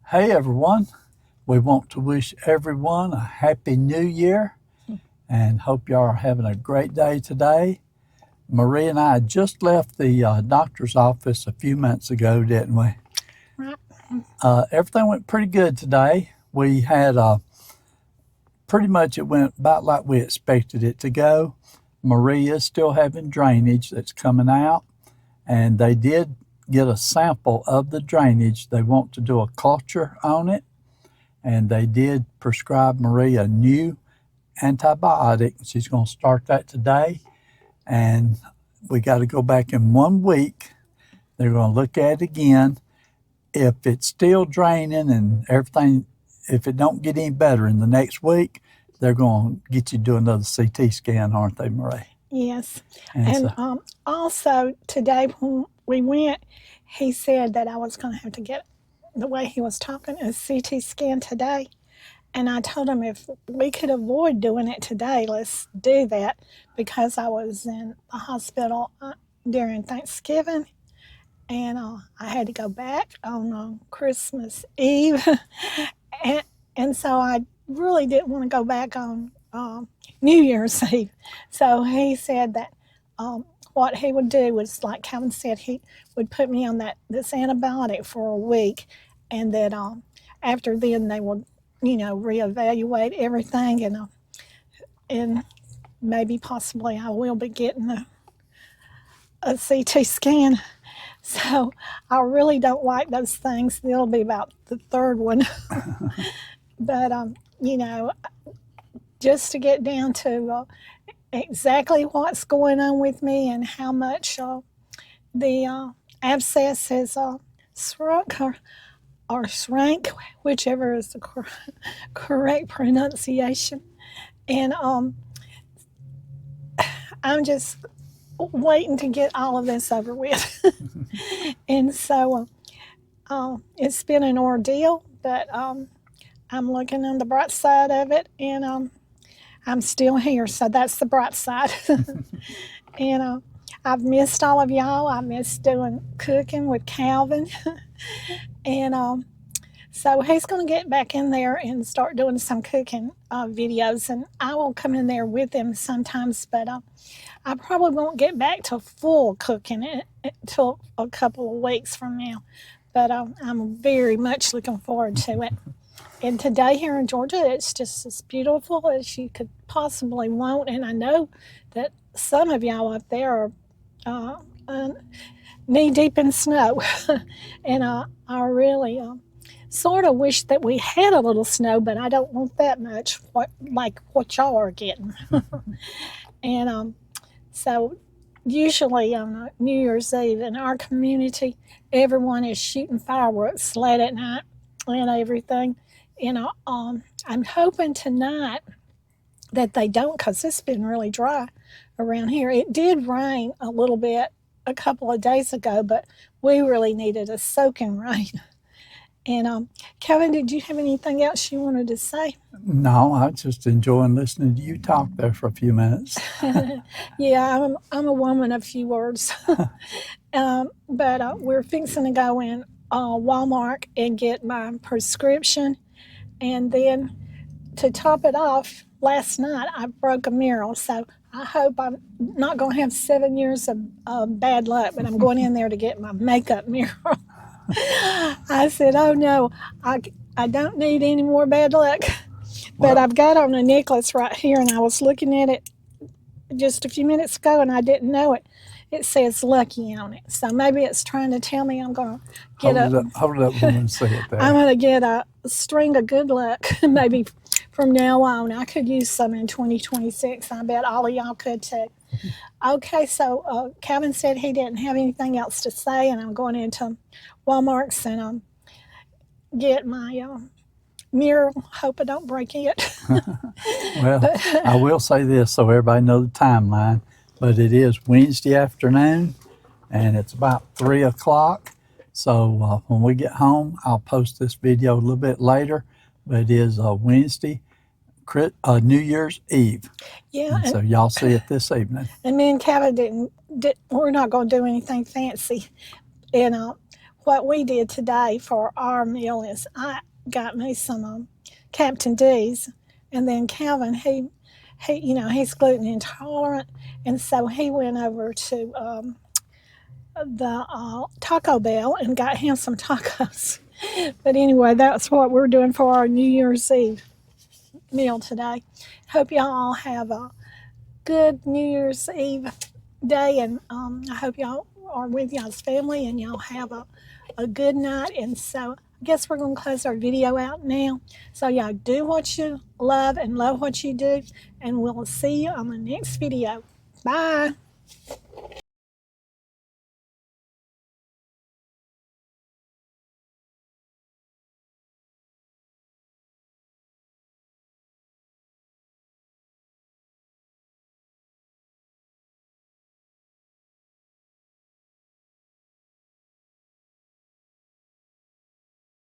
Hey everyone, we want to wish everyone a happy new year and hope y'all are having a great day today. Marie and I just left the doctor's office a few minutes ago, didn't we? Right. Everything went pretty good today. We had pretty much it went about like we expected it to go. Marie is still having drainage that's coming out, and they did get a sample of the drainage. They want to do a culture on it, and they did prescribe Marie a new antibiotic. She's going to start that today, and we got to go back in 1 week. They're going to look at it again. If it's still draining and everything, if it don't get any better in the next week, they're going to get you to do another CT scan, aren't they, Marie? Yes. And And so, also today when we went, he said that I was going to have to get, the way he was talking, a CT scan today. And I told him if we could avoid doing it today, let's do that, because I was in the hospital during Thanksgiving, and I had to go back on Christmas Eve. and, and so I really didn't want to go back on New Year's Eve. So he said that what he would do was, like Calvin said, he would put me on this antibiotic for a week, and that after then they would, reevaluate everything, and maybe possibly I will be getting a CT scan. So I really don't like those things. It'll be about the third one. But you know, just to get down to exactly what's going on with me and how much the abscess has shrunk or shrank, whichever is the correct pronunciation. And I'm just waiting to get all of this over with. And so it's been an ordeal, but I'm looking on the bright side of it, and I'm still here, so that's the bright side. And I've missed all of y'all. I miss doing cooking with Calvin. And so he's going to get back in there and start doing some cooking videos, and I will come in there with him sometimes, but I probably won't get back to full cooking until a couple of weeks from now. But I'm very much looking forward to it. And today here in Georgia, it's just as beautiful as you could possibly want. And I know that some of y'all up there are knee deep in snow. And I really sort of wish that we had a little snow, but I don't want that much, like what y'all are getting. And so usually on New Year's Eve in our community, everyone is shooting fireworks late at night and everything. I'm hoping tonight that they don't, because it's been really dry around here. It did rain a little bit a couple of days ago, but we really needed a soaking rain. And Kevin, did you have anything else you wanted to say? no, I was just enjoying listening to you talk there for a few minutes. Yeah, I'm a woman of few words. But we're fixing to go in Walmart and get my prescription. And then to top it off, last night I broke a mirror. So I hope I'm not going to have 7 years of bad luck, but I'm going in there to get my makeup mirror. I said, oh no, I don't need any more bad luck. But Well, I've got on a necklace right here, and I was looking at it just a few minutes ago, and I didn't know it. It says lucky on it. So maybe it's trying to tell me I'm going to get hold it up, woman, see it I'm there. going to get a string of good luck maybe from now on. I could use some in 2026. I bet all of y'all could too. Okay, so Calvin said he didn't have anything else to say, and I'm going into Walmart's and get my mirror. Hope I don't break it. Well, But I will say this so everybody knows the timeline, but it is Wednesday afternoon and it's about 3 o'clock. So when we get home, I'll post this video a little bit later, but it is Wednesday, New Year's Eve. yeah, And so y'all see it this evening. and me and Calvin we're not going to do anything fancy. And what we did today for our meal is I got me some Captain D's, and then Calvin, he's gluten intolerant, and so he went over to the Taco Bell and got him some tacos. But anyway, that's what we're doing for our New Year's Eve meal today. Hope y'all all have a good New Year's Eve day, and I hope y'all are with y'all's family and y'all have a good night. And so I guess we're going to close our video out now. So y'all do what you love and love what you do, and we'll see you on the next video. Bye.